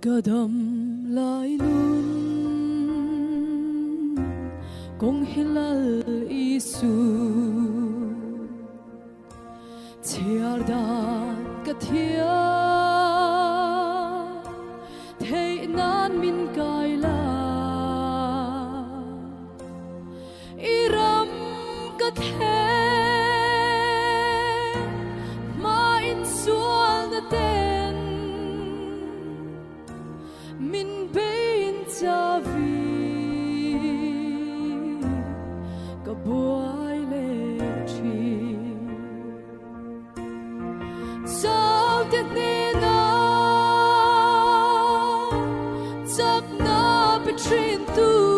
Cả đầm lại luôn kong hilal isu tiardan kathia thei nan min kaila iram kathe ma in sual na ten min bein chavi ka boy le chi sao tiết ni na chắc na betrin tu